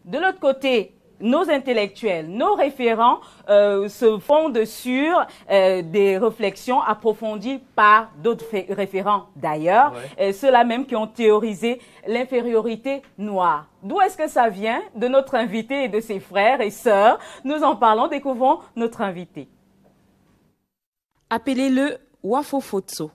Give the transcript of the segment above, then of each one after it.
De l'autre côté, nos intellectuels, nos référents se fondent sur des réflexions approfondies par d'autres référents d'ailleurs, ceux-là même qui ont théorisé l'infériorité noire. D'où est-ce que ça vient? De notre invité et de ses frères et sœurs. Nous en parlons, découvrons notre invité. Appelez-le Wafofotso.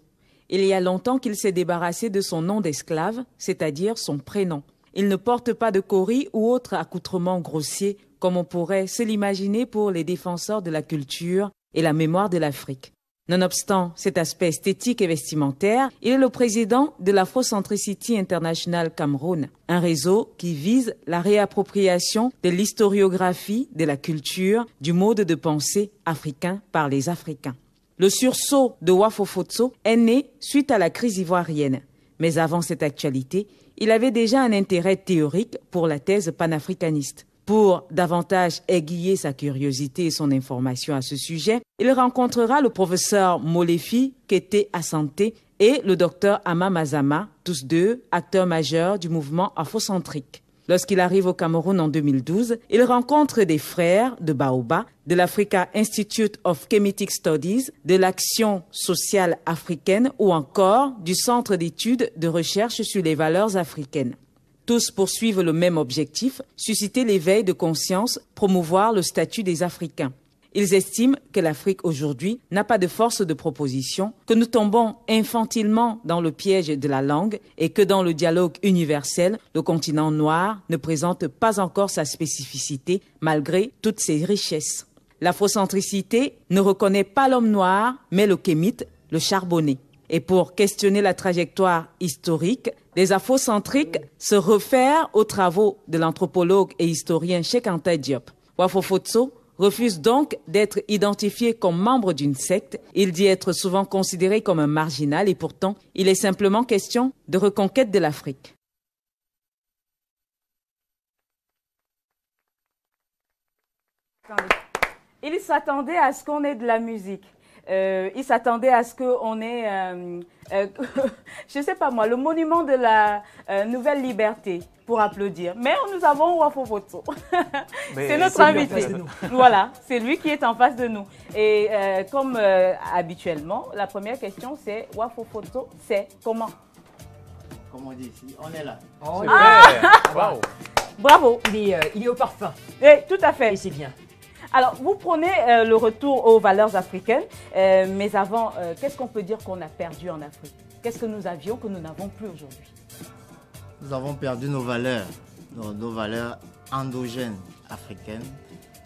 Il y a longtemps qu'il s'est débarrassé de son nom d'esclave, c'est-à-dire son prénom. Il ne porte pas de kori ou autre accoutrement grossier, comme on pourrait se l'imaginer pour les défenseurs de la culture et la mémoire de l'Afrique. Nonobstant cet aspect esthétique et vestimentaire, il est le président de l'Afrocentricity International Cameroun, un réseau qui vise la réappropriation de l'historiographie de la culture, du mode de pensée africain par les Africains. Le sursaut de Wafofotso est né suite à la crise ivoirienne. Mais avant cette actualité, il avait déjà un intérêt théorique pour la thèse panafricaniste. Pour davantage aiguiller sa curiosité et son information à ce sujet, il rencontrera le professeur Molefi Kete Asante et le docteur Ama Mazama, tous deux acteurs majeurs du mouvement afrocentrique. Lorsqu'il arrive au Cameroun en 2012, il rencontre des frères de Baoba, de l'Africa Institute of Kemetic Studies, de l'Action sociale africaine ou encore du Centre d'études de recherche sur les valeurs africaines. Tous poursuivent le même objectif, susciter l'éveil de conscience, promouvoir le statut des Africains. Ils estiment que l'Afrique aujourd'hui n'a pas de force de proposition, que nous tombons infantilement dans le piège de la langue et que dans le dialogue universel, le continent noir ne présente pas encore sa spécificité malgré toutes ses richesses. L'afrocentricité ne reconnaît pas l'homme noir, mais le kémite, le charbonné. Et pour questionner la trajectoire historique, les afrocentriques se réfèrent aux travaux de l'anthropologue et historien Cheikh Anta Diop. Wafofotso refuse donc d'être identifié comme membre d'une secte. Il dit être souvent considéré comme un marginal et pourtant, il est simplement question de reconquête de l'Afrique. Il s'attendait à ce qu'on ait de la musique. Il s'attendait à ce qu'on ait, je sais pas moi, le monument de la nouvelle liberté pour applaudir. Mais nous avons Wafofotso. C'est notre invité. Voilà, c'est lui qui est en face de nous. Et comme habituellement, la première question c'est Wafofotso, c'est comment? Comme on dit ici, on est là. Oh, Wow. Bravo. Il est au parfum. Oui, tout à fait. Et c'est bien. Alors, vous prenez le retour aux valeurs africaines, mais avant, qu'est-ce qu'on peut dire qu'on a perdu en Afrique? Qu'est-ce que nous avions que nous n'avons plus aujourd'hui? Nous avons perdu nos valeurs endogènes africaines,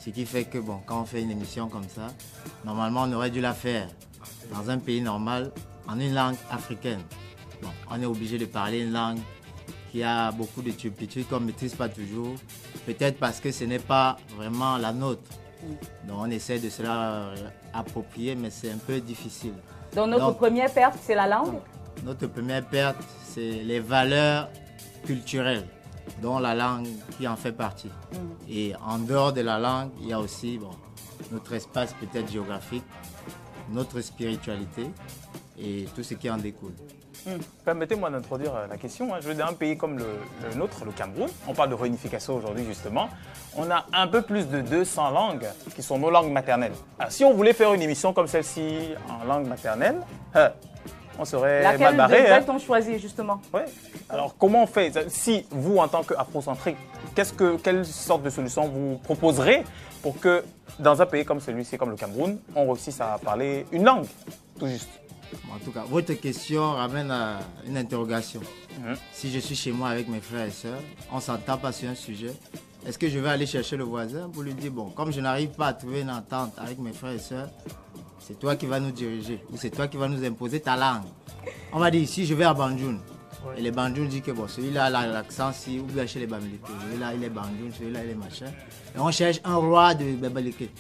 ce qui fait que, bon, quand on fait une émission comme ça, normalement, on aurait dû la faire dans un pays normal, en une langue africaine. Bon, on est obligé de parler une langue qui a beaucoup de turpitudes qu'on ne maîtrise pas toujours, peut-être parce que ce n'est pas vraiment la nôtre. Donc on essaie de se l'approprier, mais c'est un peu difficile. Donc notre première perte, c'est la langue? Notre première perte, c'est les valeurs culturelles, dont la langue qui en fait partie. Et en dehors de la langue, il y a aussi notre espace peut-être géographique, notre spiritualité et tout ce qui en découle. Permettez-moi d'introduire la question. Je veux dire, un pays comme le nôtre, le Cameroun, on parle de réunification aujourd'hui justement, on a un peu plus de 200 langues qui sont nos langues maternelles. Alors, si on voulait faire une émission comme celle-ci en langue maternelle, on serait mal barré. Laquelle devrait-on choisir justement? Oui. Alors comment on fait? Si vous, en tant qu'afrocentrique, quelle sorte de solution vous proposerez pour que dans un pays comme celui-ci, comme le Cameroun, on réussisse à parler une langue, tout juste? En tout cas, votre question ramène à une interrogation. Si je suis chez moi avec mes frères et sœurs, on ne s'entend pas sur un sujet, est-ce que je vais aller chercher le voisin pour lui dire, bon, comme je n'arrive pas à trouver une entente avec mes frères et sœurs, c'est toi qui vas nous diriger ou c'est toi qui vas nous imposer ta langue? On va dire, ici, je vais à Banjoun. Et les Banjoun disent que bon, celui-là a l'accent, si, ou bien chez les Bamileke, celui-là il est Banjoun, celui-là il est machin. Et on cherche un roi de Bamileke.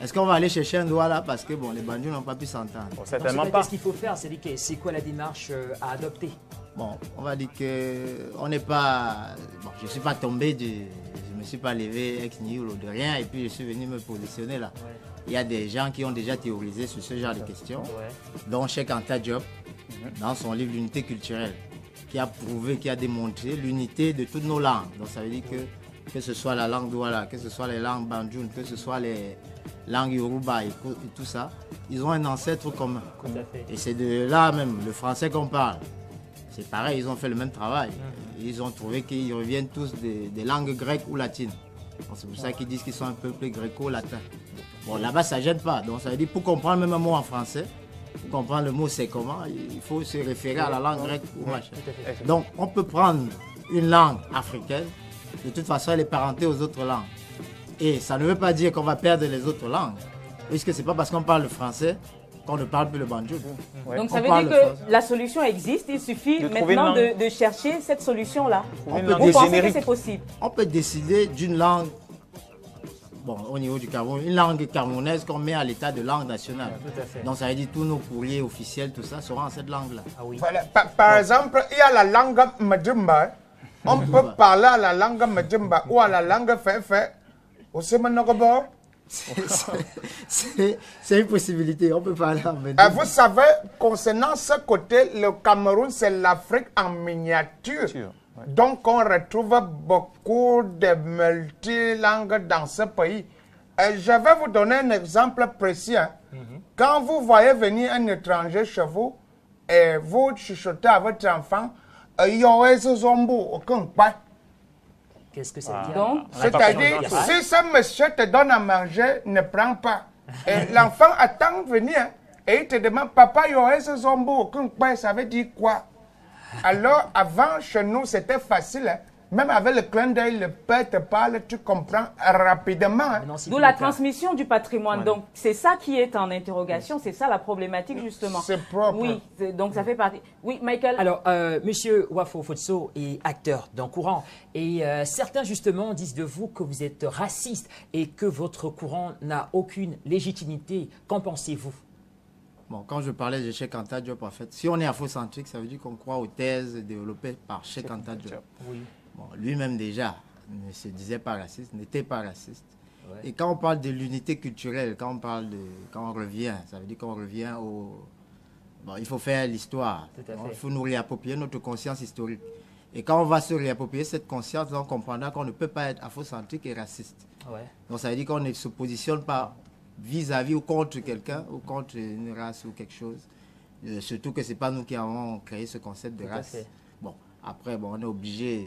Est-ce qu'on va aller chercher un roi là parce que bon, les Banjoun n'ont pas pu s'entendre? Bon, certainement pas. Ce qu'il faut faire, c'est quoi la démarche à adopter? Bon, on va dire que on n'est pas. Bon, je ne suis pas tombé je ne me suis pas levé ex nihilo de rien et puis je suis venu me positionner là. Il y a des gens qui ont déjà théorisé sur ce genre de questions, dont Cheikh Anta Diop, dans son livre L'unité culturelle, qui a prouvé, qui a démontré l'unité de toutes nos langues. Donc ça veut dire que que ce soit la langue Douala, que ce soit les langues Banjoun, que ce soit les langues Yoruba et tout ça, ils ont un ancêtre commun. Tout à fait. Et c'est de là même, le français qu'on parle. C'est pareil, ils ont fait le même travail. Ils ont trouvé qu'ils reviennent tous des langues grecques ou latines. C'est pour ça qu'ils disent qu'ils sont un peuple gréco-latin. Bon, là-bas, ça ne gêne pas. Donc, ça veut dire, pour comprendre même un mot en français, pour comprendre le mot c'est comment, il faut se référer à la langue grecque ou machin. Donc, on peut prendre une langue africaine. De toute façon, elle est parentée aux autres langues. Et ça ne veut pas dire qu'on va perdre les autres langues. Puisque ce n'est pas parce qu'on parle le français qu'on ne parle plus le banjoul. Donc ça veut dire que la solution existe, il suffit maintenant de chercher cette solution-là. Vous pensez que c'est possible? On peut décider d'une langue, bon, au niveau du Cameroun, une langue camerounaise qu'on met à l'état de langue nationale. Donc ça veut dire tous nos courriers officiels, tout ça, seront en cette langue-là. Ah oui. Voilà. Par exemple, il y a la langue Madjumba. On peut parler à la langue Madjumba ou à la langue Fefe. Au Semenogobor. C'est une possibilité, on peut parler en Madjumba. Vous savez, concernant ce côté, le Cameroun, c'est l'Afrique en miniature. Ouais. Donc, on retrouve beaucoup de multilangues dans ce pays. Je vais vous donner un exemple précis. Quand vous voyez venir un étranger chez vous et vous chuchotez à votre enfant, qu'est-ce que ça veut dire? C'est-à-dire, si ce monsieur te donne à manger, ne prends pas. Et l'enfant attend de venir et il te demande, papa, ça veut dire quoi? Alors, avant, chez nous, c'était facile. Hein? Même avec le clin d'œil, le père te parle, tu comprends rapidement. Hein? D'où la transmission du patrimoine. Voilà. Donc, c'est ça qui est en interrogation. C'est ça la problématique, justement. C'est propre. Oui, donc ça fait partie. Oui, Michael. Alors, monsieur Wafo Fotso est acteur d'un courant. Et certains, justement, disent de vous que vous êtes raciste et que votre courant n'a aucune légitimité. Qu'en pensez-vous? Bon, quand je parlais de Cheikh Anta Diop, en fait, si on est afrocentrique, ça veut dire qu'on croit aux thèses développées par Cheikh Anta Diop. Oui. Bon, lui-même déjà ne se disait pas raciste, n'était pas raciste. Ouais. Et quand on parle de l'unité culturelle, quand on revient, ça veut dire qu'on revient au... Bon, il faut faire l'histoire. Il faut nous réapproprier notre conscience historique. Et quand on va se réapproprier cette conscience, on comprendra qu'on ne peut pas être afrocentrique et raciste. Ouais. Donc ça veut dire qu'on ne se positionne pas vis-à-vis ou contre quelqu'un ou contre une race ou quelque chose. Surtout que ce n'est pas nous qui avons créé ce concept de race. Bon, après, bon, on est obligé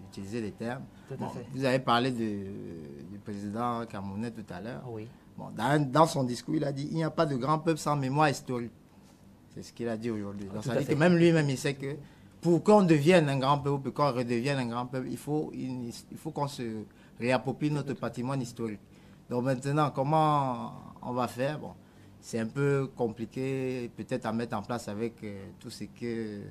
d'utiliser les termes. Bon, vous avez parlé du président camerounais tout à l'heure. Oui. Bon, dans son discours, il a dit il n'y a pas de grand peuple sans mémoire historique. C'est ce qu'il a dit aujourd'hui. Donc ça veut dire que même lui-même, il sait que pour qu'on devienne un grand peuple, pour qu'on redevienne un grand peuple, il faut qu'on se réapproprie notre patrimoine historique. Donc maintenant, comment on va faire? Bon, c'est un peu compliqué peut-être à mettre en place avec tout ce que...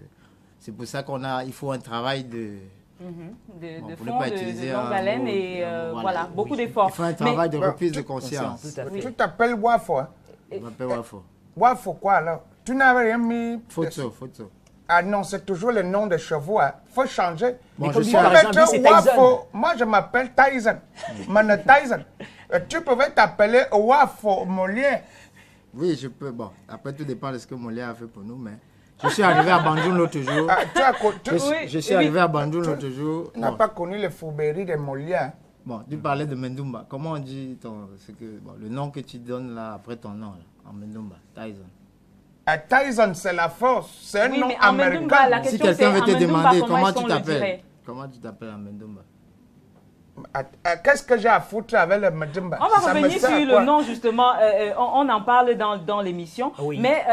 C'est pour ça il faut un travail de fond, de longue haleine et voilà, beaucoup d'efforts. Il faut un travail de reprise de conscience. Tu t'appelles Wafo, hein? Je m'appelle Wafo. Wafo quoi alors? Tu n'avais rien mis... Photo. Ah non, c'est toujours le nom de chevaux. Il faut changer. Bon, Wafo, moi, je m'appelle Tyson. Tyson. Tu pouvais t'appeler Wafo Molière. Oui, je peux. Bon, après, tout dépend de ce que Molière a fait pour nous, mais... Je suis arrivé à Banjoul l'autre jour. Je suis arrivé à Banjoul l'autre jour. Tu n'as pas connu les fourberies de Molière. Bon, tu parlais de Mendumba. Comment on dit le nom que tu donnes là après ton nom, là, en Mendumba? Tyson. Tyson, c'est la force. C'est un nom américain. Mendumba, si quelqu'un veut te demander comment tu t'appelles, comment tu t'appelles en Mendumba? Qu'est-ce que j'ai à foutre avec le Mendumba? On va revenir sur le nom, justement. On en parle dans l'émission. Oui. Mais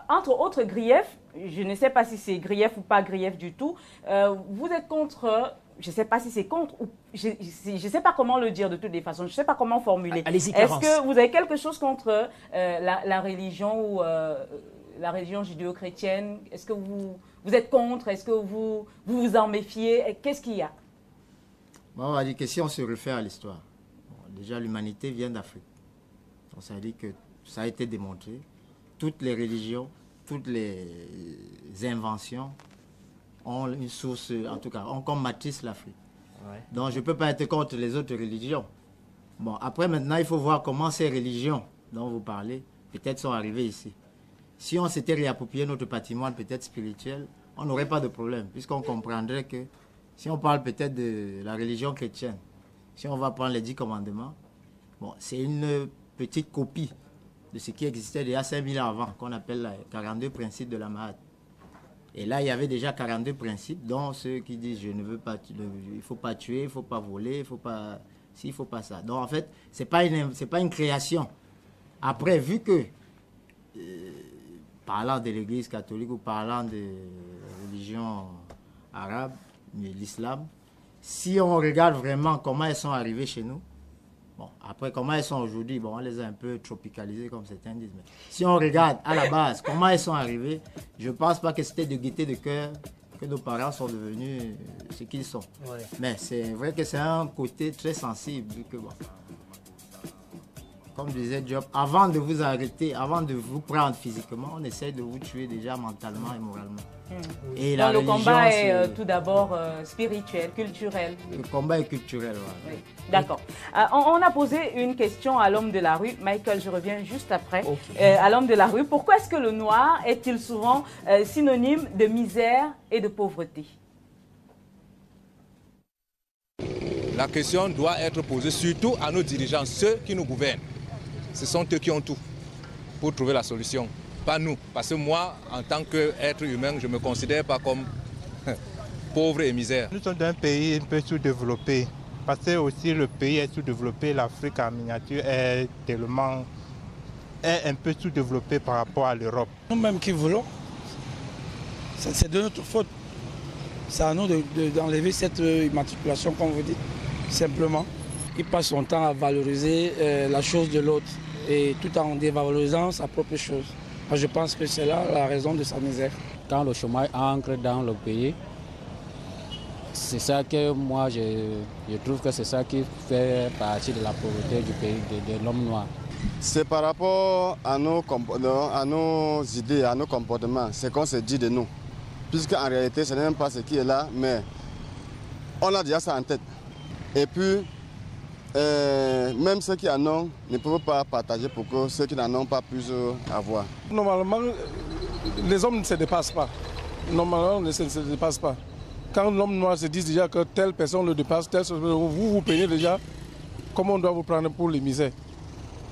entre autres griefs, je ne sais pas si c'est grief ou pas grief du tout, vous êtes contre... Je ne sais pas si c'est contre ou... Je ne sais pas comment le dire de toutes les façons. Je ne sais pas comment formuler. Allez-y, Est-ce que vous avez quelque chose contre la religion ou la religion judéo-chrétienne? Est-ce que vous êtes contre? Est-ce que vous vous en méfiez? Qu'est-ce qu'il y a? Bon, on va dire que si on se réfère à l'histoire, déjà l'humanité vient d'Afrique. Donc ça veut dire que ça a été démontré. Toutes les religions, toutes les inventions ont une source, en tout cas, ont comme matrice l'Afrique. Ouais. Donc je ne peux pas être contre les autres religions. Bon, après maintenant, il faut voir comment ces religions dont vous parlez, peut-être sont arrivées ici. Si on s'était réapproprié notre patrimoine peut-être spirituel, on n'aurait pas de problème, puisqu'on comprendrait que si on parle peut-être de la religion chrétienne, si on va prendre les 10 commandements, bon, c'est une petite copie de ce qui existait déjà 5000 ans avant, qu'on appelle les 42 principes de la Mahat. Et là, il y avait déjà 42 principes, dont ceux qui disent je ne veux pas, il ne faut pas tuer, il ne faut pas voler, il ne faut pas ci, il ne faut pas ça. Donc en fait, ce n'est pas une création. Après, vu que, parlant de l'Église catholique ou parlant de religion arabe, l'islam, si on regarde vraiment comment elles sont arrivées chez nous, bon, après comment elles sont aujourd'hui, bon, on les a un peu tropicalisées comme certains disent, mais si on regarde à la base comment elles sont arrivées, je ne pense pas que c'était de gaieté de cœur que nos parents sont devenus ce qu'ils sont. Ouais. Mais c'est vrai que c'est un côté très sensible, vu que bon, comme disait Job, avant de vous arrêter, avant de vous prendre physiquement, on essaie de vous tuer déjà mentalement et moralement. Et donc, le combat est tout d'abord spirituel, culturel. Le combat est culturel, voilà. Oui. D'accord. On a posé une question à l'homme de la rue. Michael, je reviens juste après. Okay. À l'homme de la rue, pourquoi est-ce que le noir est-il souvent synonyme de misère et de pauvreté? La question doit être posée surtout à nos dirigeants, ceux qui nous gouvernent. Ce sont eux qui ont tout pour trouver la solution, pas nous. Parce que moi, en tant qu'être humain, je ne me considère pas comme pauvre et misère. Nous sommes un pays un peu sous-développé. Parce que aussi le pays est sous-développé, l'Afrique en miniature est un peu sous-développée par rapport à l'Europe. Nous-mêmes qui voulons, c'est de notre faute. C'est à nous d'enlever cette immatriculation, comme vous dites, simplement. Il passe son temps à valoriser la chose de l'autre et tout en dévalorisant sa propre chose. Moi, je pense que c'est là la raison de sa misère. Quand le chômage entre dans le pays, c'est ça que moi je trouve que c'est ça qui fait partie de la pauvreté du pays, de l'homme noir. C'est par rapport à nos idées, à nos comportements, c'est qu'on se dit de nous. Puisqu'en réalité, ce n'est même pas ce qui est là, mais on a déjà ça en tête. Et puis, même ceux qui en ont ne peuvent pas partager pour que ceux qui n'en ont pas puissent avoir. Normalement, les hommes ne se dépassent pas. Normalement, ne se dépassent pas. Quand l'homme noir se dit déjà que telle personne le dépasse, vous peignez déjà comment on doit vous prendre pour les misères.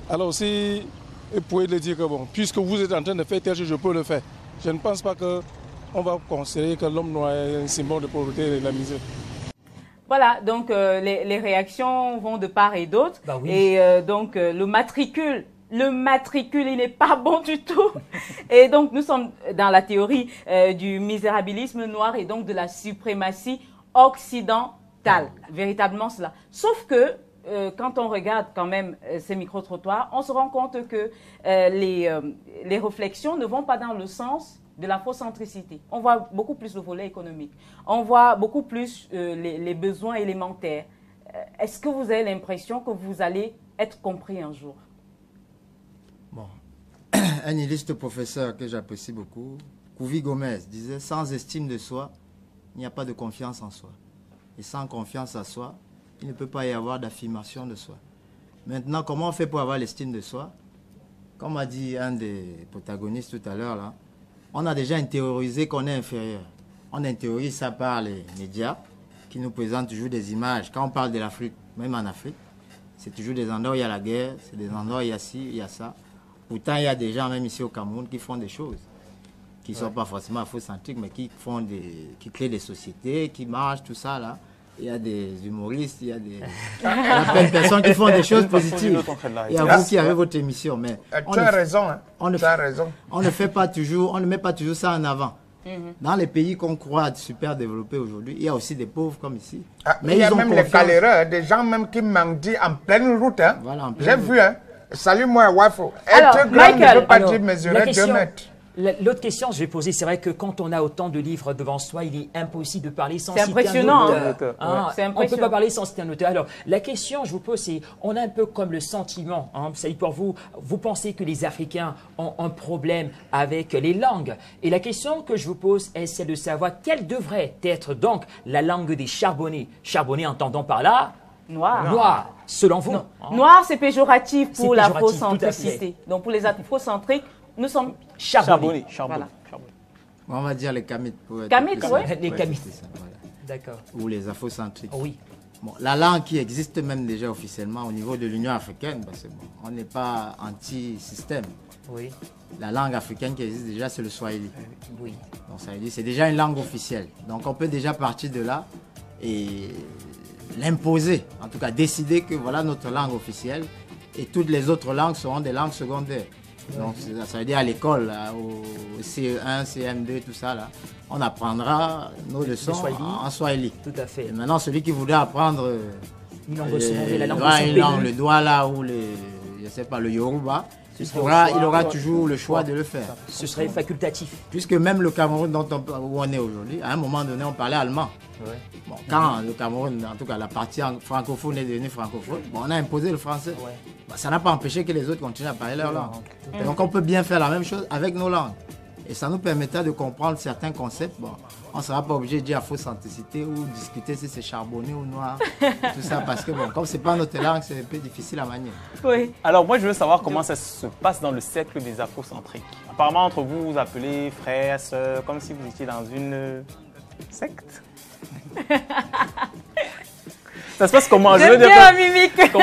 Alors si vous pouvez le dire que bon, puisque vous êtes en train de faire tel chose, je peux le faire. Je ne pense pas qu'on va considérer que l'homme noir est un symbole de pauvreté et de la misère. Voilà, donc les réactions vont de part et d'autre. Bah oui. Et donc le matricule, il n'est pas bon du tout. Et donc nous sommes dans la théorie du misérabilisme noir et donc de la suprématie occidentale. Véritablement cela. Sauf que quand on regarde quand même ces micro-trottoirs, on se rend compte que les réflexions ne vont pas dans le sens de l'afrocentricité. On voit beaucoup plus le volet économique. On voit beaucoup plus les besoins élémentaires. Est-ce que vous avez l'impression que vous allez être compris un jour? Bon, un illustre professeur que j'apprécie beaucoup, Kouvi Gomez, disait « Sans estime de soi, il n'y a pas de confiance en soi. Et sans confiance en soi, il ne peut pas y avoir d'affirmation de soi. » Maintenant, comment on fait pour avoir l'estime de soi? Comme a dit un des protagonistes tout à l'heure, là, on a déjà intériorisé qu'on est inférieur. On intériorise ça par les médias qui nous présentent toujours des images. Quand on parle de l'Afrique, même en Afrique, c'est toujours des endroits où il y a la guerre, c'est des endroits où il y a ci, il y a ça. Pourtant, il y a des gens, même ici au Cameroun, qui font des choses qui ne sont pas forcément afrocentriques, mais qui créent des sociétés, qui marchent, tout ça, là. Il y a des humoristes, il y a plein de personnes qui font des choses positives. Il y a vous qui avez votre émission, mais tu as raison, hein. On ne fait pas toujours, on ne met pas toujours ça en avant. Dans les pays qu'on croit super développés aujourd'hui, il y a aussi des pauvres comme ici. Mais il y a même les galéreux, des gens même qui mendient en pleine route. Hein. Voilà, j'ai vu, hein. Salut-moi, Wafo. Être grand ne veut pas dire mesurer 2 mètres. L'autre question que je vais poser, c'est vrai que quand on a autant de livres devant soi, il est impossible de parler sans citer un auteur. C'est impressionnant. On ne peut pas parler sans citer un auteur. Alors, la question que je vous pose, c'est, on a un peu comme le sentiment, c'est pour vous, vous pensez que les Africains ont un problème avec les langues. Et la question que je vous pose, c'est de savoir quelle devrait être donc la langue des charbonnés. Charbonnés entendant par là noir, selon vous. Noir, c'est péjoratif pour l'afrocentricité. Donc, pour les afrocentriques, nous sommes charbonnés. Voilà. On va dire les Kamites. Kamites, oui. Les Kamites. Voilà. D'accord. Ou les afrocentriques. Oui. Bon, la langue qui existe même déjà officiellement au niveau de l'Union africaine, parce que bon, on n'est pas anti-système. Oui. La langue africaine qui existe déjà, c'est le Swahili. Oui. Donc ça veut dire c'est déjà une langue officielle. Donc on peut déjà partir de là et l'imposer, en tout cas décider que voilà notre langue officielle et toutes les autres langues seront des langues secondaires. Donc ça veut dire à l'école, au CE1, CM2, tout ça, là, on apprendra nos leçons en Swahili. Tout à fait. Et maintenant, celui qui voudrait apprendre une langue secondaire, la langue de son pays. le Douala ou je sais pas, le Yoruba, il aura toujours le choix de le faire. Ce serait facultatif. Puisque même le Cameroun où on est aujourd'hui, à un moment donné, on parlait allemand. Ouais. Bon, quand le Cameroun, en tout cas la partie francophone est devenue francophone, bon, on a imposé le français. Ouais. Bah, ça n'a pas empêché que les autres continuent à parler leur langue. Donc on peut bien faire la même chose avec nos langues. Et ça nous permettra de comprendre certains concepts. Bon, on ne sera pas obligé de dire afro-centricité ou discuter si c'est charbonné ou noir. Tout ça parce que bon, comme ce n'est pas notre langue, c'est un peu difficile à manier. Oui. Alors moi je veux savoir comment ça se passe dans le cercle des afrocentriques. Apparemment entre vous, vous appelez frères, sœurs, comme si vous étiez dans une secte. Ça se passe comment? J'aime bien la mimique.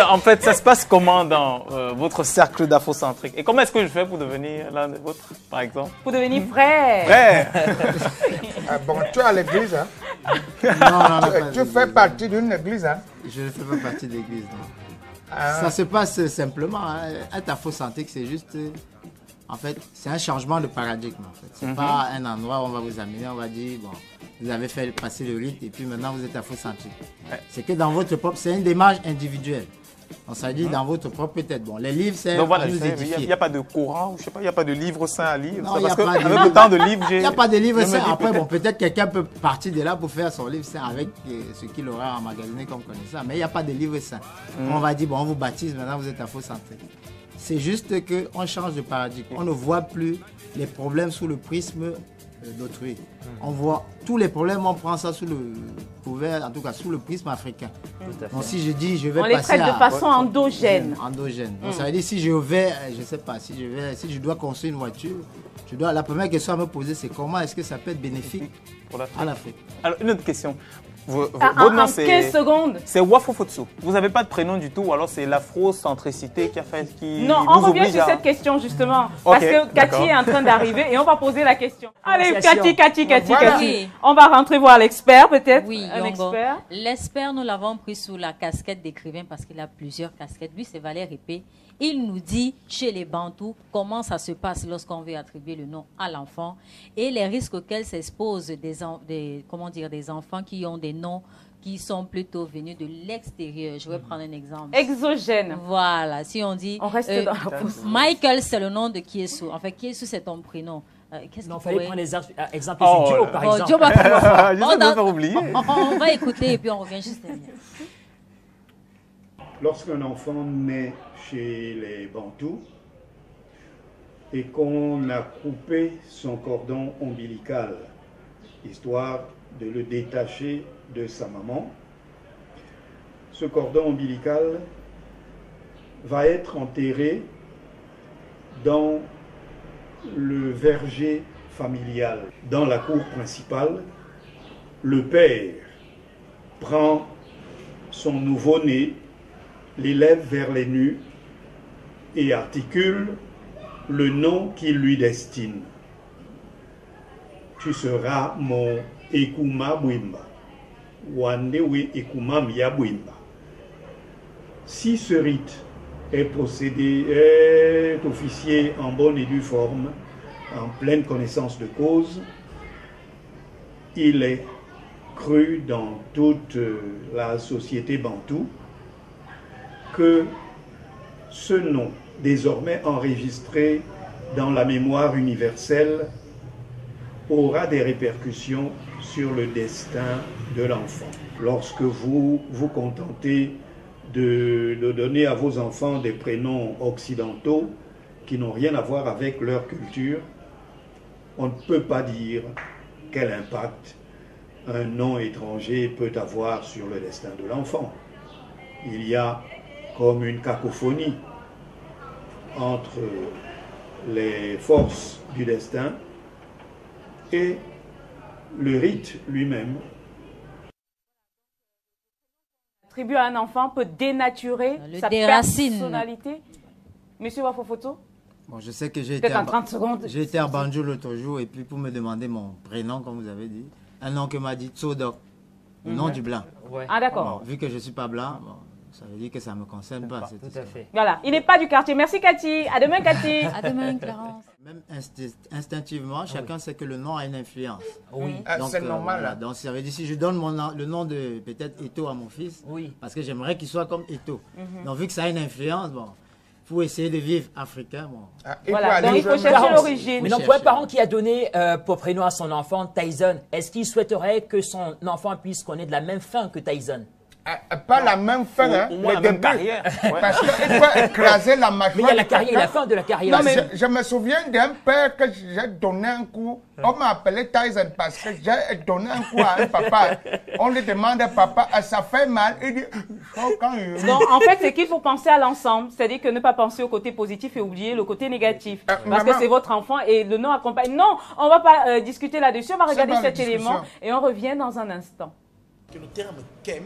En fait, ça se passe comment dans votre cercle d'afrocentriques? Et comment est-ce que je fais pour devenir l'un des vôtres, par exemple? Pour devenir frère. Frère. Bon, tu es à l'église, hein? Non, tu fais partie d'une église, hein? Je ne fais pas partie d'église, non. Ça se passe simplement. Hein. Être afrocentrique, c'est juste... En fait, c'est un changement de paradigme. En fait. Ce n'est pas un endroit où on va vous amener, on va dire, bon, vous avez fait passer le rite et puis maintenant vous êtes afrocentrique. Ouais. C'est que dans votre propre... C'est une démarche individuelle. Donc ça veut dire dans votre propre tête. Bon, les livres, c'est voilà, nous édifier. Il n'y a pas de Coran, ou je sais pas, il n'y a pas de livre saint à lire. Non, parce que avec le temps de livre, il n'y a pas de livre saint. Après, bon, peut-être quelqu'un peut partir de là pour faire son livre saint avec ce qu'il aura emmagasiné comme connaissance. Mais il n'y a pas de livre saint. On va dire, bon, on vous baptise, maintenant vous êtes afrocentrique. C'est juste qu'on change de paradigme. On ne voit plus les problèmes sous le prisme d'autrui. On voit tous les problèmes, on prend ça sous le couvert, en tout cas sous le prisme africain. Donc si je dis, je vais passer on les traite de façon endogène. Donc ça veut dire si je vais, je sais pas, si je dois construire une voiture, la première question à me poser, c'est comment est-ce que ça peut être bénéfique à l'Afrique. Alors une autre question. Votre nom, c'est 15 secondes. C'est Wafo Fotso. Vous n'avez pas de prénom du tout, ou alors c'est l'afrocentricité qui a fait Non, on revient sur cette question justement. Parce que Cathy est en train d'arriver et on va poser la question. Allez, Cathy. On va rentrer voir l'expert peut-être. Oui, expert. L'expert, nous l'avons pris sous la casquette d'écrivain parce qu'il a plusieurs casquettes. Lui, c'est Valère Épée. Il nous dit chez les Bantous comment ça se passe lorsqu'on veut attribuer le nom à l'enfant et les risques auxquels s'exposent des enfants qui ont des noms qui sont plutôt venus de l'extérieur. Je vais prendre un exemple. Exogène. Voilà. Si on dit Michael, c'est le nom de Kiesu. En fait, Kiesu, c'est ton prénom. Non, il fallait prendre des exemples Joe, par exemple. Joe, on va écouter et puis on revient juste derrière. Lorsqu'un enfant naît chez les Bantous et qu'on a coupé son cordon ombilical, histoire de le détacher de sa maman, ce cordon ombilical va être enterré dans le verger familial. Dans la cour principale, le père prend son nouveau-né, l'élève vers les nues et articule le nom qu'il lui destine. Tu seras mon Ekuma Bwimba. Wandewe Ekuma Mia Bwimba. Si ce rite est officié en bonne et due forme, en pleine connaissance de cause, il est cru dans toute la société bantoue que ce nom, désormais enregistré dans la mémoire universelle, aura des répercussions sur le destin de l'enfant. Lorsque vous vous contentez de donner à vos enfants des prénoms occidentaux qui n'ont rien à voir avec leur culture, on ne peut pas dire quel impact un nom étranger peut avoir sur le destin de l'enfant. Il y a comme une cacophonie entre les forces du destin et le rite lui-même. attribue à un enfant peut dénaturer sa personnalité. Monsieur Wafofoto? Bon, je sais que j'ai été à Banjul l'autre jour et puis pour me demander mon prénom, comme vous avez dit, un nom que m'a dit Tsodok, le nom du blanc. Ouais. Ah d'accord. Bon, vu que je ne suis pas blanc, bon, ça veut dire que ça ne me concerne pas. Tout à fait. Voilà, il n'est pas du quartier. Merci Cathy. À demain Cathy. À demain Clarence. Même instinctivement, chacun sait que le nom a une influence. Oui, c'est normal. Voilà, donc ça veut dire si je donne le nom de peut-être Eto à mon fils, parce que j'aimerais qu'il soit comme Eto. Donc vu que ça a une influence, bon, faut essayer de vivre africain. Bon. Voilà, donc il faut chercher l'origine. Mais donc, pour un parent qui a donné pour prénom à son enfant Tyson, est-ce qu'il souhaiterait que son enfant puisse connaître la même fin que Tyson? Pas la même fin, hein, la même carrière. Parce qu'il peut écraser la mâchoire. Mais il y a la carrière et la fin de la carrière. Non, mais je me souviens d'un père que j'ai donné un coup. On m'a appelé Tyson parce que j'ai donné un coup à un papa. On lui demande à papa, ça fait mal. Il dit, donc en fait, c'est qu'il faut penser à l'ensemble. C'est-à-dire que ne pas penser au côté positif et oublier le côté négatif. Parce que c'est votre enfant et le nom accompagne. Non, on ne va pas discuter là-dessus. On va regarder cet élément et on revient dans un instant. Le terme Kem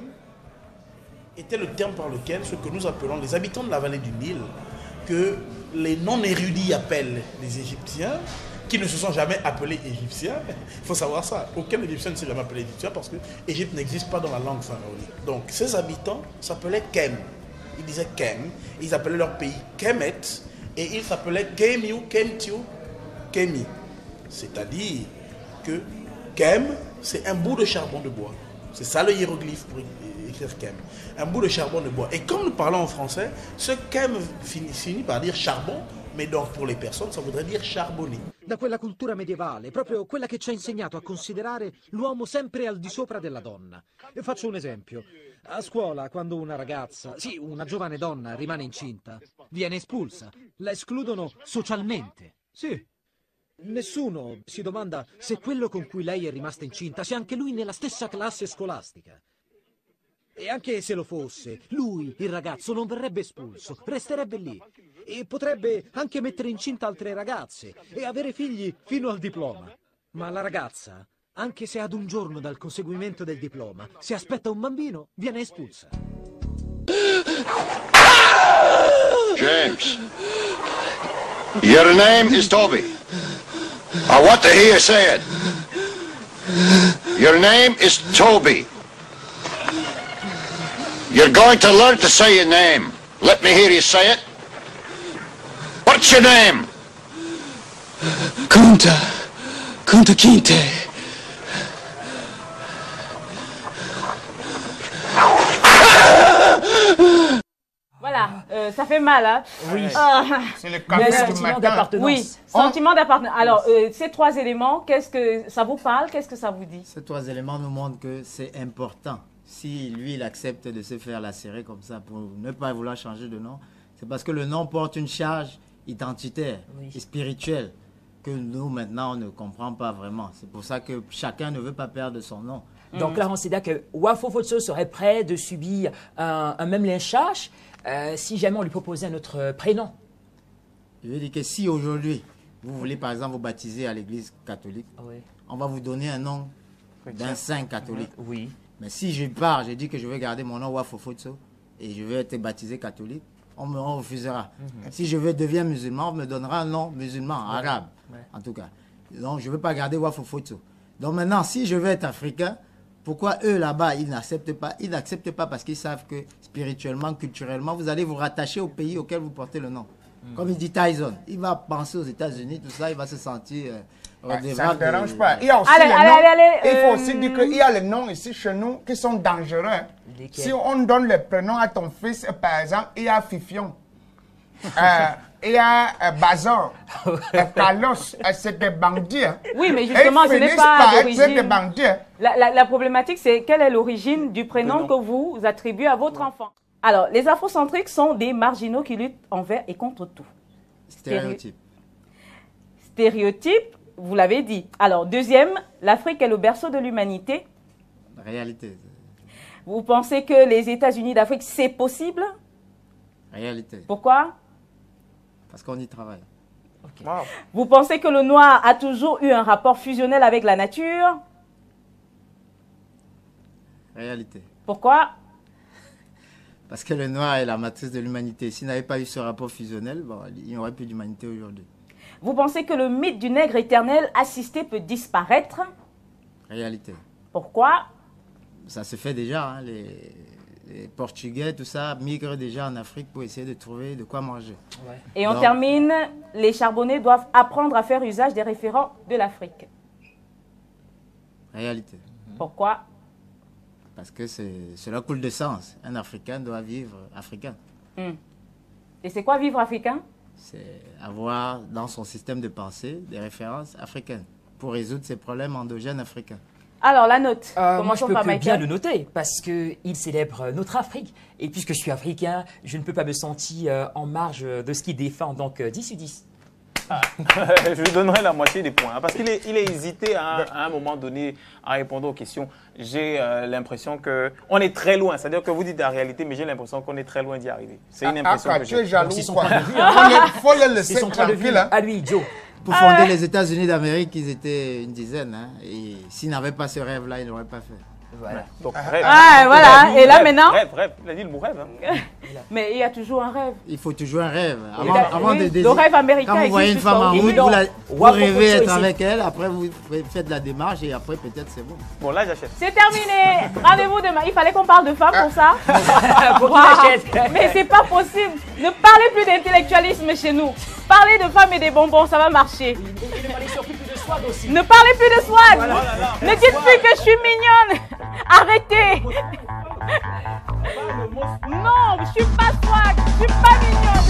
était le terme par lequel ce que nous appelons les habitants de la vallée du Nil, que les non-érudits appellent les Égyptiens, qui ne se sont jamais appelés Égyptiens. Il faut savoir ça. Aucun Égyptien ne s'est jamais appelé Égyptien parce que l'Égypte n'existe pas dans la langue pharaonique. Donc ces habitants s'appelaient Kem. Ils disaient Kem. Ils appelaient leur pays Kemet. Et ils s'appelaient Kemiu, Kemtiu, Kemi. C'est-à-dire que Kem, c'est un bout de charbon de bois. C'est ça le hiéroglyphe pour écrire Kem. Un bout de charbon de bois. Et comme nous parlons en français, ce Kem finit par dire charbon, mais donc pour les personnes, ça voudrait dire charbonner. Da quella cultura medievale, proprio quella che ci ha insegnato a considerare l'uomo sempre al di sopra della donna. E faccio un esempio. A scuola, quando una ragazza, sì, una giovane donna rimane incinta, viene espulsa. La escludono socialmente. Sì. Nessuno si domanda se quello con cui lei è rimasta incinta sia anche lui nella stessa classe scolastica. E anche se lo fosse, lui, il ragazzo, non verrebbe espulso, resterebbe lì. E potrebbe anche mettere incinta altre ragazze e avere figli fino al diploma. Ma la ragazza, anche se ad un giorno dal conseguimento del diploma, se aspetta un bambino, viene espulsa. James, your name is Toby. I want to hear you say it. Your name is Toby. You're going to learn to say your name. Let me hear you say it. What's your name? Kunta Kinte. Voilà, ça fait mal, hein? Oui. C'est le sentiment d'appartenance. Oui, sentiment d'appartenance. Alors, ces trois éléments, qu'est-ce que ça vous parle? Qu'est-ce que ça vous dit? Ces trois éléments nous montrent que c'est important. Si lui, il accepte de se faire lacérer comme ça pour ne pas vouloir changer de nom, c'est parce que le nom porte une charge identitaire et spirituelle que nous, maintenant, on ne comprend pas vraiment. C'est pour ça que chacun ne veut pas perdre son nom. Donc là, on sait dire que Wafofotso serait prêt de subir un même lynchage si jamais on lui proposait un autre prénom. Je veux dire que si aujourd'hui, vous voulez par exemple vous baptiser à l'église catholique, on va vous donner un nom d'un saint catholique. Oui. Mais si je pars, je dis que je vais garder mon nom Wafofotso et je vais être baptisé catholique, on me refusera. Si je veux devenir musulman, on me donnera un nom musulman, arabe, en tout cas. Donc je ne veux pas garder Wafofotso. Donc maintenant, si je veux être africain, pourquoi eux là-bas, ils n'acceptent pas? Ils n'acceptent pas parce qu'ils savent que spirituellement, culturellement, vous allez vous rattacher au pays auquel vous portez le nom. Comme il dit Tyson, il va penser aux États-Unis, tout ça, il va se sentir... ça ne dérange pas. Il y a aussi les noms. Il faut aussi dire qu'il y a les noms ici chez nous qui sont dangereux. Si on donne le prénom à ton fils, par exemple, il y a Fifion, il y a Bazar, Carlos, c'est des bandits. Oui, mais justement, ce n'est pas l'origine. La problématique, c'est quelle est l'origine du prénom que vous attribuez à votre enfant. Alors, les afrocentriques sont des marginaux qui luttent envers et contre tout. Stéréotype. Stéréotype, vous l'avez dit. Alors, deuxième, l'Afrique est le berceau de l'humanité. Réalité. Vous pensez que les États-Unis d'Afrique, c'est possible? Réalité. Pourquoi? Parce qu'on y travaille. Okay. Wow. Vous pensez que le noir a toujours eu un rapport fusionnel avec la nature? Réalité. Pourquoi? Parce que le noir est la matrice de l'humanité. S'il n'avait pas eu ce rapport fusionnel, bon, il n'y aurait plus d'humanité aujourd'hui. Vous pensez que le mythe du nègre éternel assisté peut disparaître? Réalité. Pourquoi? Ça se fait déjà. Hein, les Portugais, tout ça, migrent déjà en Afrique pour essayer de trouver de quoi manger. Ouais. Et on termine, les charbonniers doivent apprendre à faire usage des référents de l'Afrique. Réalité. Pourquoi? Parce que cela coule de sens. Un Africain doit vivre africain. Et c'est quoi vivre africain? C'est avoir dans son système de pensée des références africaines pour résoudre ses problèmes endogènes africains. Alors, la note. Moi, je peux que bien le noter parce qu'il célèbre notre Afrique. Et puisque je suis africain, je ne peux pas me sentir en marge de ce qu'il défend. Donc, 10 sur 10. Je lui donnerai la moitié des points. Hein, parce qu'il a hésité à un moment donné à répondre aux questions. J'ai l'impression qu'on est très loin. C'est-à-dire que vous dites la réalité, mais j'ai l'impression qu'on est très loin d'y arriver. C'est une impression que j'ai. Tu es jaloux, quoi. Il faut le laisser tranquille. À lui, Joe. Pour fonder les États-Unis d'Amérique, ils étaient une dizaine. Hein, et s'ils n'avaient pas ce rêve-là, ils n'auraient pas fait. Voilà. Donc, rêve. Voilà. Et là, maintenant... Rêve. Il a dit le mot rêve. Hein. Mais il y a toujours un rêve. Il faut toujours un rêve. Avant de le rêve américain. Quand vous voyez une femme en route, vous rêvez être avec elle. Après, vous faites la démarche et après, peut-être, c'est bon. Bon, là, j'achète. C'est terminé. Rendez-vous demain. Il fallait qu'on parle de femmes pour ça. Mais c'est pas possible. Ne parlez plus d'intellectualisme chez nous. Parlez de femmes et des bonbons, ça va marcher. Et ne parlez surtout plus de swag aussi. Ne parlez plus de swag. Voilà. Ne dites plus que je suis mignonne. Arrêtez. Non, je suis pas swag, je suis pas mignonne.